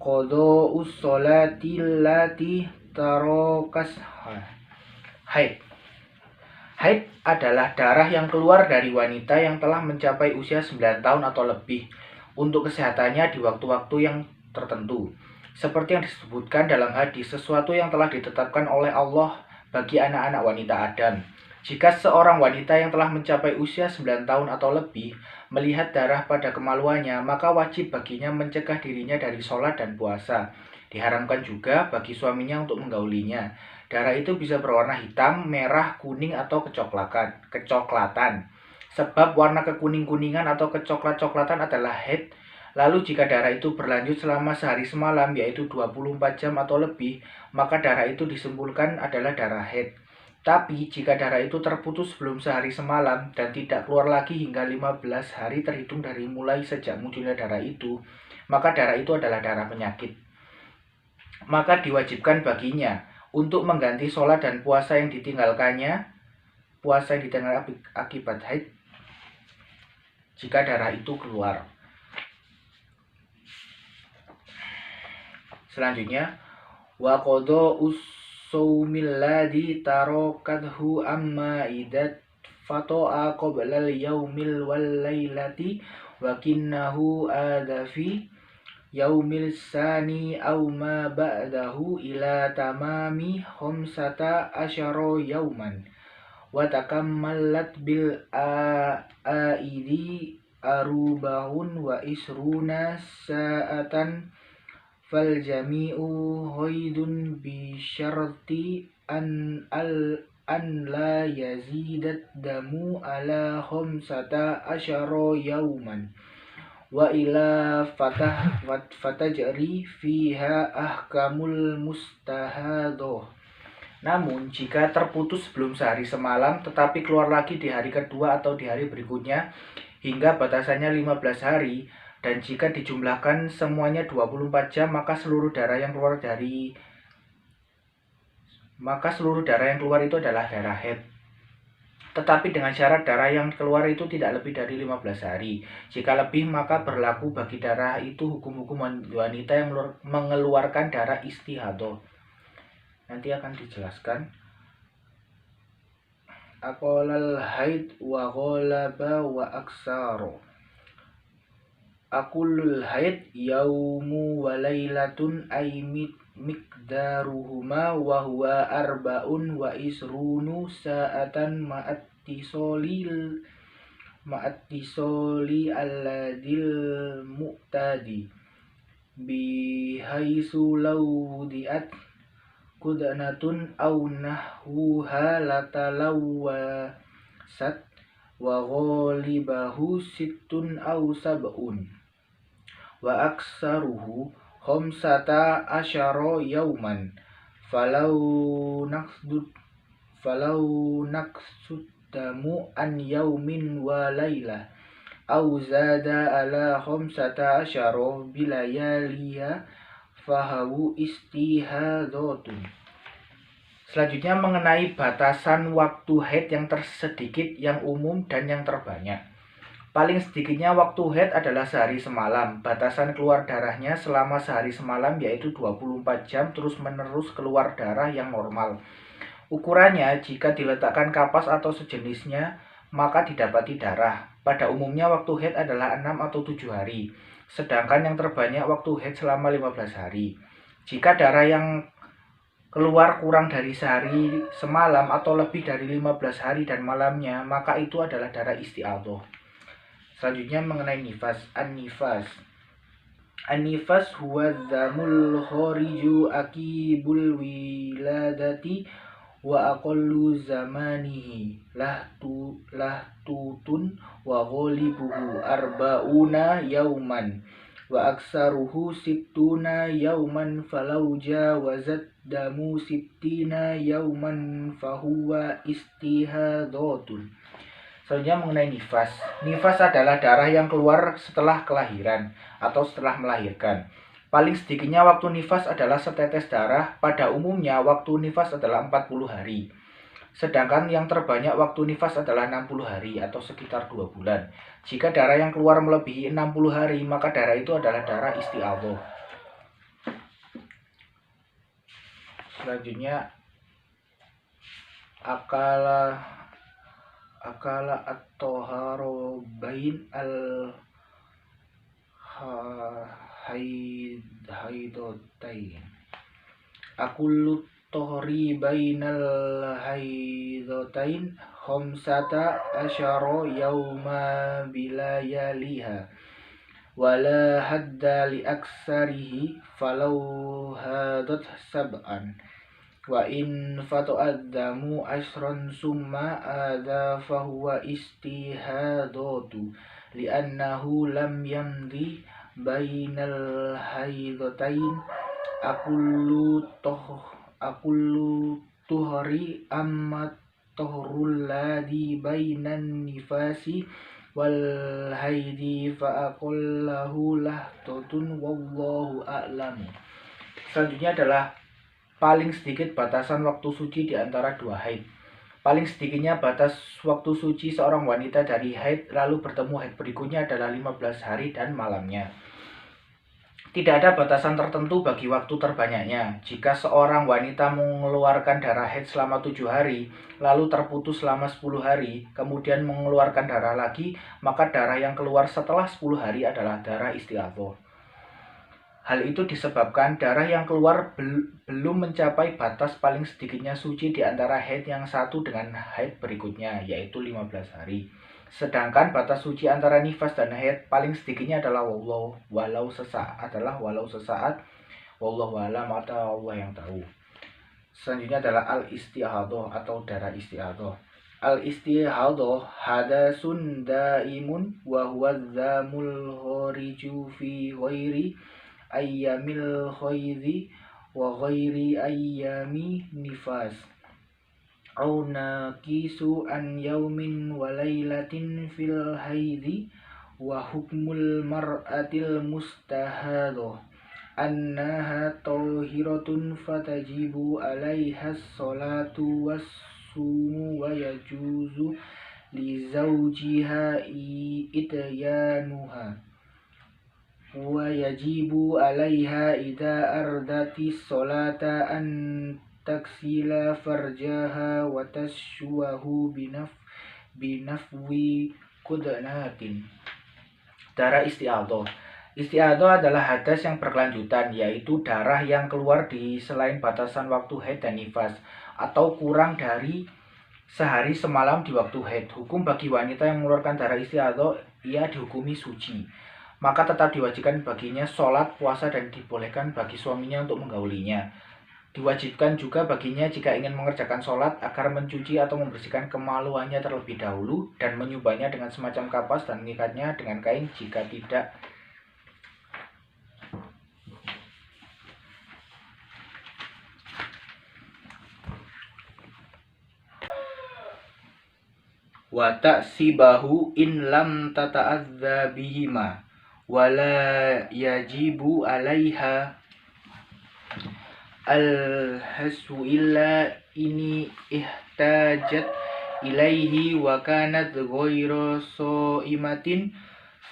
qada'us salati allati tarakasha. Haid adalah darah yang keluar dari wanita yang telah mencapai usia 9 tahun atau lebih untuk kesehatannya di waktu-waktu yang tertentu. Seperti yang disebutkan dalam hadis, sesuatu yang telah ditetapkan oleh Allah bagi anak-anak wanita Adam. Jika seorang wanita yang telah mencapai usia 9 tahun atau lebih melihat darah pada kemaluannya, maka wajib baginya mencegah dirinya dari sholat dan puasa. Diharamkan juga bagi suaminya untuk menggaulinya. Darah itu bisa berwarna hitam, merah, kuning, atau kecoklatan. Sebab warna kekuning-kuningan atau kecoklat-coklatan adalah haid. Lalu jika darah itu berlanjut selama sehari semalam, yaitu 24 jam atau lebih, maka darah itu disimpulkan adalah darah haid. Tapi jika darah itu terputus sebelum sehari semalam dan tidak keluar lagi hingga 15 hari terhitung dari mulai sejak munculnya darah itu, maka darah itu adalah darah penyakit. Maka diwajibkan baginya untuk mengganti sholat dan puasa yang ditinggalkannya, puasa yang ditinggalkan akibat haid, jika darah itu keluar. Selanjutnya, wa qada'us saumil ladzi tarakathu amma idat fata'a qabla al-yaumil wal lailati wa kinnahu adafi yaumil sani aw ma ba'dahu ila tamami khamsata asyara yauman wa takammalat bil aidi arubahun wa isruna sa'atan fal jami'u haidun bi syarti an la yazidat damu ala khamsata asyara yauman wa ila fatajri fiha ahkamul mustahadoh. Namun jika terputus sebelum sehari semalam tetapi keluar lagi di hari kedua atau di hari berikutnya hingga batasannya 15 hari, dan jika dijumlahkan semuanya 24 jam, maka seluruh darah yang keluar itu adalah darah haid. Tetapi dengan syarat darah yang keluar itu tidak lebih dari 15 hari. Jika lebih maka berlaku bagi darah itu hukum-hukum wanita yang mengeluarkan darah istihadah. Nanti akan dijelaskan. Aqalal haid wa ghalaba wa aksaru. Aqulul haid yaumu wa laylatun ay miqdaruhuma wa huwa arba'un wa isrunu sa'atan ma'attisoli alladil mu'tadi bihaisu law diat kudanatun aw nahwuha latalawasat wa ghalibahu sittun aw sab'un wa aksaruhu khamsata asyara yauman falau naqsud damu an yaumin wa laylah aw zada ala khamsata asyara bilayaliha fahawu istihadatun. Selanjutnya mengenai batasan waktu haid yang tersedikit, yang umum, dan yang terbanyak. Paling sedikitnya waktu haid adalah sehari semalam. Batasan keluar darahnya selama sehari semalam yaitu 24 jam terus menerus keluar darah yang normal. Ukurannya jika diletakkan kapas atau sejenisnya maka didapati darah. Pada umumnya waktu haid adalah 6 atau 7 hari. Sedangkan yang terbanyak waktu haid selama 15 hari. Jika darah yang keluar kurang dari sehari semalam atau lebih dari 15 hari dan malamnya maka itu adalah darah istiadah. Selanjutnya mengenai nifas. An-nifas huwa dzamul khariju akibul wiladati wa aqallu zamanihi lahtutun wa ghalibuhu arba'una yauman wa aksaruhu sittuna yauman falau jawazat damu sittina yauman fahuwa istihadatun. Selanjutnya mengenai nifas. Nifas adalah darah yang keluar setelah kelahiran atau setelah melahirkan. Paling sedikitnya waktu nifas adalah setetes darah. Pada umumnya waktu nifas adalah 40 hari. Sedangkan yang terbanyak waktu nifas adalah 60 hari atau sekitar 2 bulan. Jika darah yang keluar melebihi 60 hari, maka darah itu adalah darah istiadah. Selanjutnya akala at-toharo bain al-haidotain. Akullu tohri bainal haidotain khamsata asyara yawma bilayaliha wala hadda li aksarihi falau hadat sab'an wa in fatu'addamu asran summa ada fahuwa istihadatu li'annahu lam yamdi bainal haidatain akullu tuhri amma tuhrul ladhi bainan nifasi wal haidi fa'aqallahu lahtatun wallahu a'lamu. Selanjutnya adalah paling sedikit batasan waktu suci di antara dua haid. Paling sedikitnya batas waktu suci seorang wanita dari haid lalu bertemu haid berikutnya adalah 15 hari dan malamnya. Tidak ada batasan tertentu bagi waktu terbanyaknya. Jika seorang wanita mengeluarkan darah haid selama 7 hari, lalu terputus selama 10 hari, kemudian mengeluarkan darah lagi, maka darah yang keluar setelah 10 hari adalah darah istiadah. Hal itu disebabkan darah yang keluar belum mencapai batas paling sedikitnya suci di antara haid yang satu dengan haid berikutnya, yaitu 15 hari. Sedangkan batas suci antara nifas dan haid paling sedikitnya adalah walau sesaat, wallahu alam atau Allah yang tahu. Selanjutnya adalah al-istihadah atau darah istihadah. Al-istihadah hadasun daimun wa huwa dzamul khariju fi ghairi ayyamil khaidhi wa ghairi ayyami nifas au naqisu an yaumin wa laylatin fil haidhi wa hukmul mar'atil mustahadah annaha tahiratun fatajibu alaiha salatu was تصوم ويجوز لزوجها إتيانها ويجب عليها إذا أردت الصلاة أن تغسل فرجها وتشوه بنفو قدنات. Darah istiadah. Istiadah adalah hadas yang berkelanjutan, yaitu darah yang keluar di selain batasan waktu haid dan nifas, atau kurang dari sehari semalam di waktu haid. Hukum bagi wanita yang mengeluarkan darah istiadah, ia dihukumi suci. Maka tetap diwajibkan baginya sholat, puasa, dan dibolehkan bagi suaminya untuk menggaulinya. Diwajibkan juga baginya jika ingin mengerjakan sholat agar mencuci atau membersihkan kemaluannya terlebih dahulu dan menyubahnya dengan semacam kapas dan mengikatnya dengan kain jika tidak. Wa ta'sibahu in lam tata'adza bihima wala yajibu 'alaiha al-hasu illa ini ihtajat ilaihi wa kanat ghairu shaimatin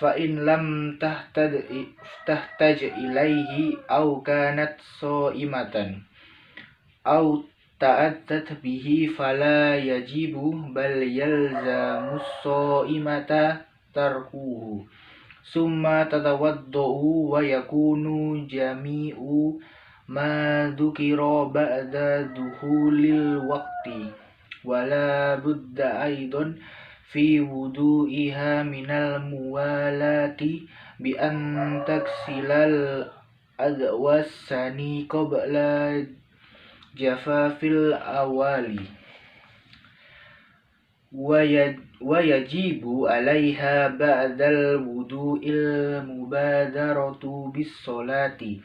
fa in lam tahtaj ilaihi aw kanat shaimatan aw ta'attat bihi fala yajibu bal yalzamus shaimata tarkuhu summa tatawaddu wa yakunu jami'u ma dzukira ba'da duhulil waqti wala budda aidan fi wudu'iha minal muwalati bi an taksilal adwasani qabla jafafil awali wa yajibu 'alaiha ba'dal wudu'il mubadaratu bis sholati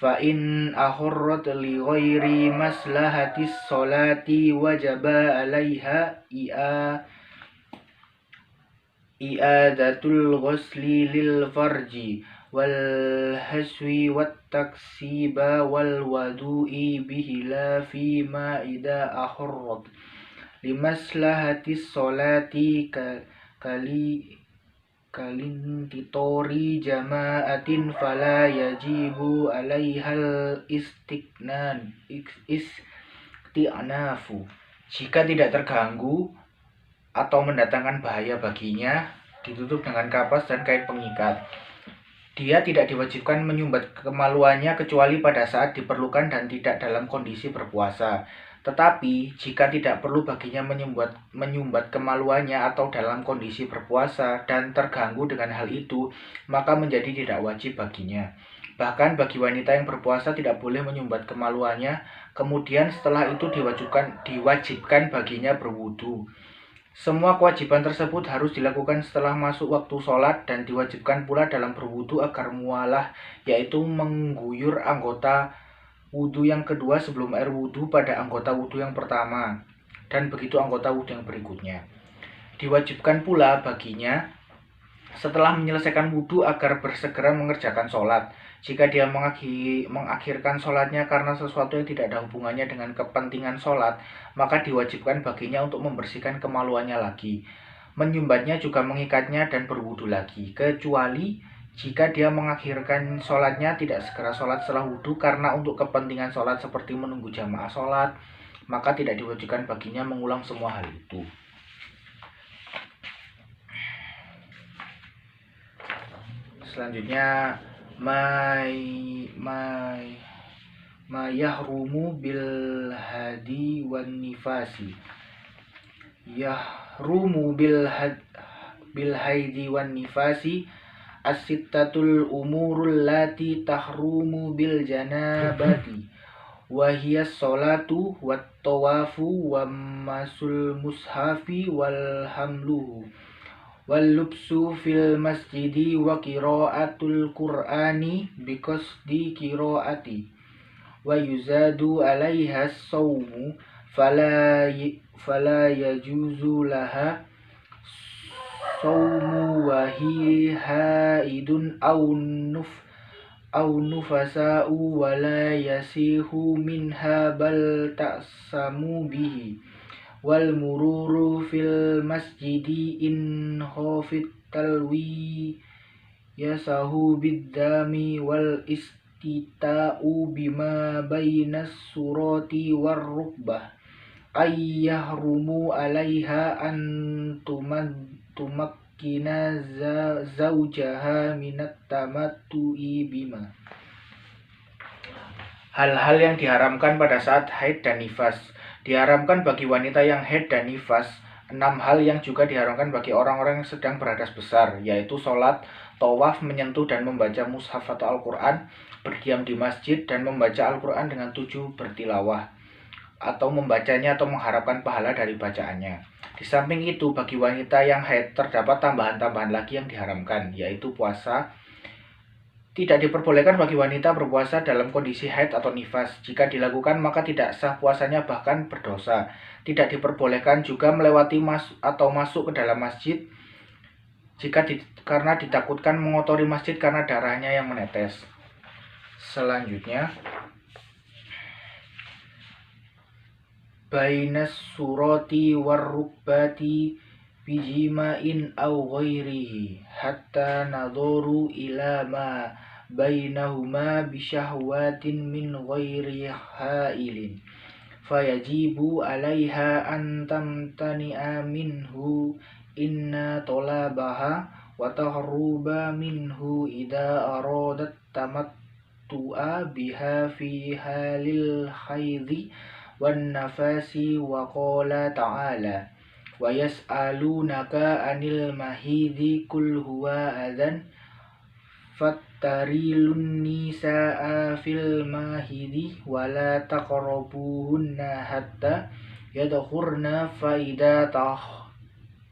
fa in ahurrat li ghairi maslahatis sholati wajaba 'alaiha i'adatul ghusli lil farji wal haswi wat taksiba wal wadu'i bihilafi ma idza ahurrat limaslahatis sholati kalintitori jama'atin fala yajibu 'alaihal isti'nafu. Jika tidak terganggu atau mendatangkan bahaya baginya, ditutup dengan kapas dan kain pengikat. Dia tidak diwajibkan menyumbat kemaluannya kecuali pada saat diperlukan dan tidak dalam kondisi berpuasa. Tetapi, jika tidak perlu baginya menyumbat kemaluannya atau dalam kondisi berpuasa dan terganggu dengan hal itu, maka menjadi tidak wajib baginya. Bahkan bagi wanita yang berpuasa tidak boleh menyumbat kemaluannya, kemudian setelah itu diwajibkan baginya berwudu. Semua kewajiban tersebut harus dilakukan setelah masuk waktu sholat dan diwajibkan pula dalam berwudu agar mualah, yaitu mengguyur anggota wudu yang kedua sebelum air wudu pada anggota wudu yang pertama, dan begitu anggota wudu yang berikutnya. Diwajibkan pula baginya setelah menyelesaikan wudu agar bersegera mengerjakan sholat. Jika dia mengakhirkan sholatnya karena sesuatu yang tidak ada hubungannya dengan kepentingan sholat, maka diwajibkan baginya untuk membersihkan kemaluannya lagi, menyumbatnya juga mengikatnya dan berwudu lagi, kecuali jika dia mengakhirkan sholatnya tidak segera sholat setelah wudhu karena untuk kepentingan sholat seperti menunggu jamaah sholat, maka tidak diwajibkan baginya mengulang semua hal itu. Selanjutnya, ma yahrumu bil hadi wan nifasi. Yahrumu bil haidi wan nifasi as-sittatul umurul lati tahrumu bil janabati wa hiya sholatu wat tawafu wa masul mushafi wal hamluhu wal lubsu fil masjidi wa qiraatul qur'ani biqasdi qiraati wa yuzadu 'alaiha as-sawmu fala yajuzu laha sawmu wa hi haidun aw nufasa'u wa la yasihu minha bal ta'samu bihi wal mururu fil masjidi in khafit talwi yasahu biddami wal istita'u bima bainas surati war rukbah ayyahrumu alaiha an tumakkina zaujaha minat tamattu'i bima. Hal-hal yang diharamkan pada saat haid dan nifas. Diharamkan bagi wanita yang haid dan nifas 6 hal yang juga diharamkan bagi orang-orang yang sedang berhadas besar, yaitu sholat, tawaf, menyentuh dan membaca mushaf atau Al-Quran, berdiam di masjid dan membaca Al-Quran dengan tujuh bertilawah, atau membacanya atau mengharapkan pahala dari bacaannya. Di samping itu, bagi wanita yang haid terdapat tambahan-tambahan lagi yang diharamkan, yaitu puasa. Tidak diperbolehkan bagi wanita berpuasa dalam kondisi haid atau nifas. Jika dilakukan maka tidak sah puasanya, bahkan berdosa. Tidak diperbolehkan juga melewati masuk ke dalam masjid karena ditakutkan mengotori masjid karena darahnya yang menetes. Selanjutnya, bainas surati warrukbati bijima'in aw ghairihi hatta nadharu ila ma bainahuma bisyahwatin min ghairi hailin fayajibu alaiha an tamtani'a minhu inna talabaha wa tahruba minhu idza aradat tamattu'a biha fi halil haidhi wan nafasi wa qala ta'ala wa yas'alunaka anil mahidhi kul huwa adhan fattarilun nisaa fil mahidhi wa la taqrabuhunna hatta yadkhurna fa idza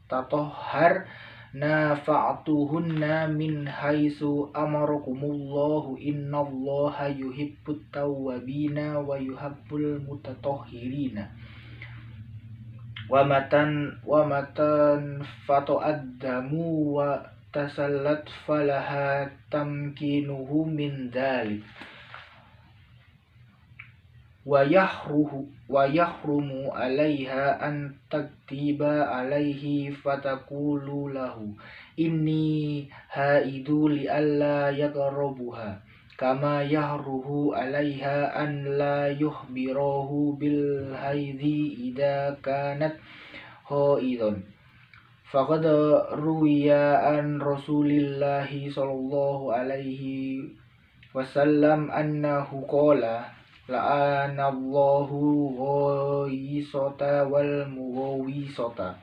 tatahharna fa'tuhunna min haitsu amarakumullahu innallaha yuhibbut tawwabina wa yuhibbul mutatahhirina. Wa matan fato'addamu wa tasallat falaha tamkinuhu min dhalik wa yahrumu alaiha an taktiba alaihi fatakulu lahu inni haidu li alla yaqrabuha kama yahruhu alaiha an la yuhbirahu bil haidhi idza kanat haidun. Faqad ruwiya an Rasulillahi sallallahu alaihi wasallam annahu qala la'anallahu ghawisata wal mughawisata.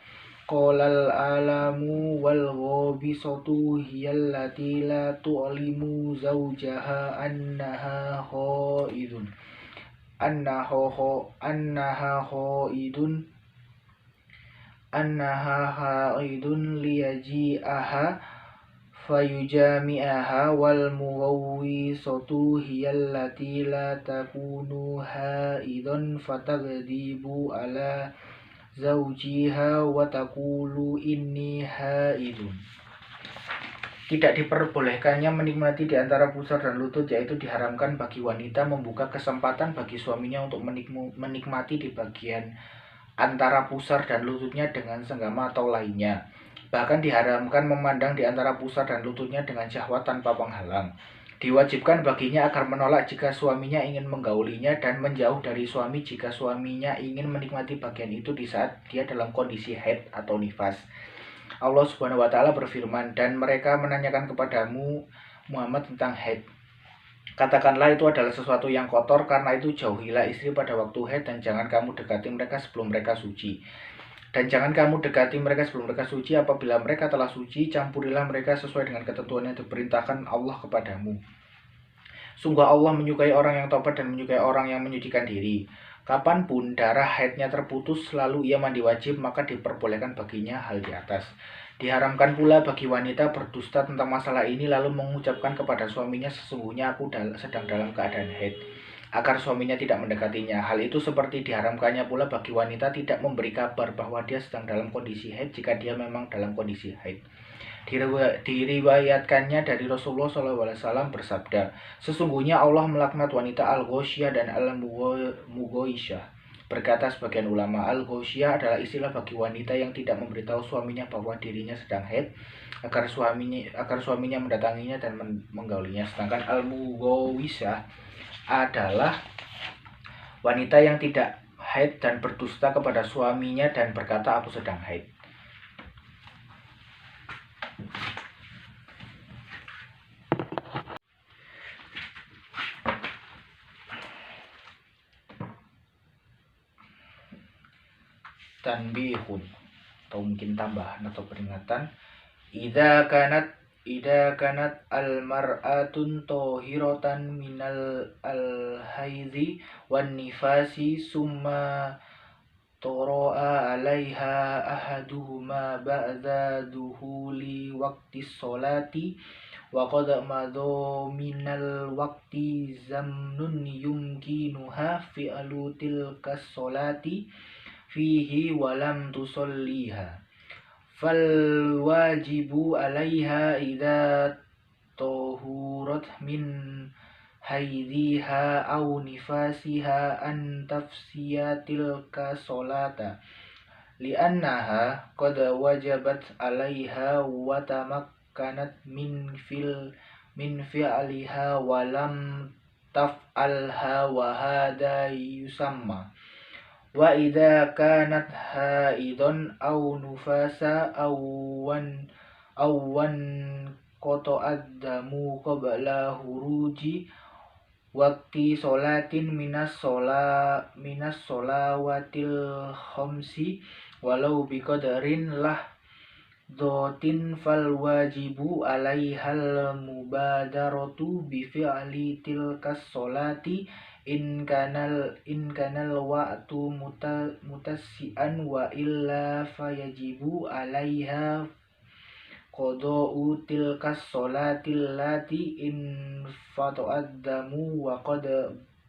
Qolal alamu wal ghabisatu hiyallati la tu'limu zawjaha annaha haidun liyaji'aha fayujami'aha wal mughawisatu hiyallati la takunu haidan fatagdibu ala zawjiha wa taqulu inni haidun. Tidak diperbolehkannya menikmati di antara pusar dan lutut, yaitu diharamkan bagi wanita membuka kesempatan bagi suaminya untuk menikmati di bagian antara pusar dan lututnya dengan senggama atau lainnya. Bahkan diharamkan memandang di antara pusar dan lututnya dengan syahwat tanpa penghalang. Diwajibkan baginya agar menolak jika suaminya ingin menggaulinya dan menjauh dari suami jika suaminya ingin menikmati bagian itu di saat dia dalam kondisi haid atau nifas. Allah Subhanahu wa taala berfirman, dan mereka menanyakan kepadamu Muhammad tentang haid. Katakanlah itu adalah sesuatu yang kotor, karena itu jauhilah istri pada waktu haid dan jangan kamu dekati mereka sebelum mereka suci. Dan jangan kamu dekati mereka sebelum mereka suci. Apabila mereka telah suci, campurilah mereka sesuai dengan ketentuan yang diperintahkan Allah kepadamu. Sungguh Allah menyukai orang yang taubat dan menyukai orang yang menyucikan diri. Kapanpun darah haidnya terputus lalu ia mandi wajib, maka diperbolehkan baginya hal di atas. Diharamkan pula bagi wanita berdusta tentang masalah ini lalu mengucapkan kepada suaminya, sesungguhnya aku sedang dalam keadaan haid, agar suaminya tidak mendekatinya. Hal itu seperti diharamkannya pula bagi wanita tidak memberi kabar bahwa dia sedang dalam kondisi haid jika dia memang dalam kondisi haid. Diriwayatkannya dari Rasulullah SAW bersabda, sesungguhnya Allah melaknat wanita al-ghosyah dan al-mughoisyah. Berkata sebagian ulama, al-ghosyah adalah istilah bagi wanita yang tidak memberitahu suaminya bahwa dirinya sedang haid agar suaminya mendatanginya dan menggaulinya. Sedangkan al-mughawisah adalah wanita yang tidak haid dan berdusta kepada suaminya dan berkata aku sedang haid. Tanbihun atau mungkin tambahan atau peringatan. Idza kanat al-mar'atun tahiratan minal al-haidhi wan nifasi summa tara'a 'alaiha ahaduhuma ba'da duhuli waqti sholati wa qad madha minal waqti zamnun yumkinuha fi'lu tilka sholati fihi walam tusolliha fal wajibu alaiha idza tahurat min haidhiha aw nifasiha an tafsiya tilka solata li'annaha qad wajabat alaiha wa tamakkanat min fi'liha walam taf'alha wa hada yusamma. Wa idza kanat haidon aw nufasa awan qata'ad damu qabla huruji waqti sholatin minas sholawatil khamsi walau biqadarin dotin fal wajibu alaihal mubadaratu bi fi'li tilkas sholati in kanal wa'tu mutassian wa illa fayajibu alaiha qada'u tilkas sholatil lati in fata'ad damu wa qad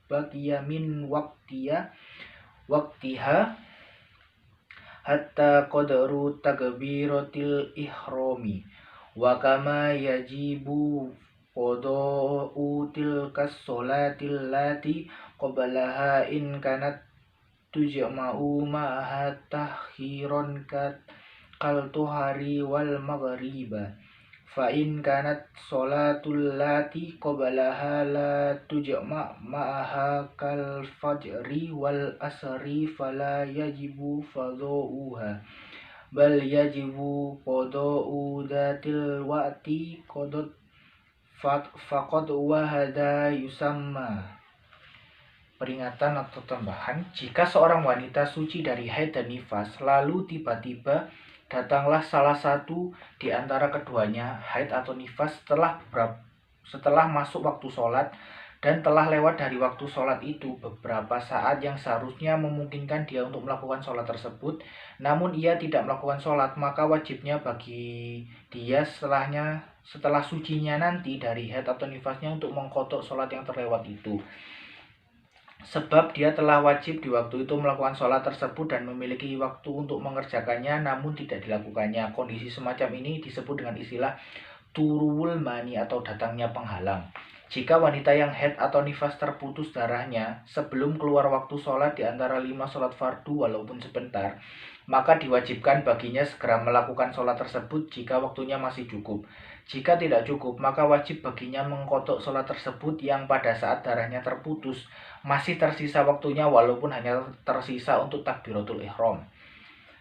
baqiya min waqtiha hatta qadru takbiratil ihrami wa kama yajibu qada'u tilkas sholatil lati qablaha in kanat tujma'u ma'aha tahhiron kal tuhari wal maghriba fa in kanat sholatul lati qablaha la tujma' ma'aha kal fajri wal asri fala yajibu fadhuha bal yajibu qada'u datil waqti qadot faqad wahada yusamma. Peringatan atau tambahan, jika seorang wanita suci dari haid dan nifas lalu tiba-tiba datanglah salah satu di antara keduanya, haid atau nifas, setelah masuk waktu sholat dan telah lewat dari waktu sholat itu beberapa saat yang seharusnya memungkinkan dia untuk melakukan sholat tersebut, namun ia tidak melakukan sholat, maka wajibnya bagi dia setelah sucinya nanti dari haid atau nifasnya untuk mengqadha sholat yang terlewat itu. Sebab dia telah wajib di waktu itu melakukan sholat tersebut dan memiliki waktu untuk mengerjakannya namun tidak dilakukannya. Kondisi semacam ini disebut dengan istilah turul mani atau datangnya penghalang. Jika wanita yang haid atau nifas terputus darahnya sebelum keluar waktu sholat di antara 5 sholat fardu walaupun sebentar, maka diwajibkan baginya segera melakukan sholat tersebut jika waktunya masih cukup. Jika tidak cukup, maka wajib baginya mengqadha sholat tersebut yang pada saat darahnya terputus masih tersisa waktunya walaupun hanya tersisa untuk takbiratul ihram.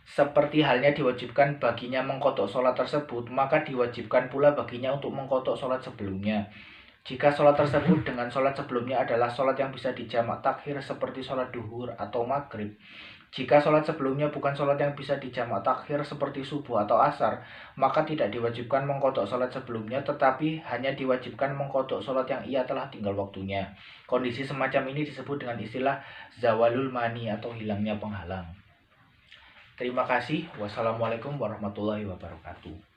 Seperti halnya diwajibkan baginya mengqadha sholat tersebut, maka diwajibkan pula baginya untuk mengqadha sholat sebelumnya. Jika sholat tersebut dengan sholat sebelumnya adalah sholat yang bisa dijamak takhir seperti sholat duhur atau maghrib. Jika sholat sebelumnya bukan sholat yang bisa dijamak takhir seperti subuh atau asar, maka tidak diwajibkan mengqadha sholat sebelumnya, tetapi hanya diwajibkan mengqadha sholat yang ia telah tinggal waktunya. Kondisi semacam ini disebut dengan istilah zawalul mani atau hilangnya penghalang. Terima kasih. Wassalamualaikum warahmatullahi wabarakatuh.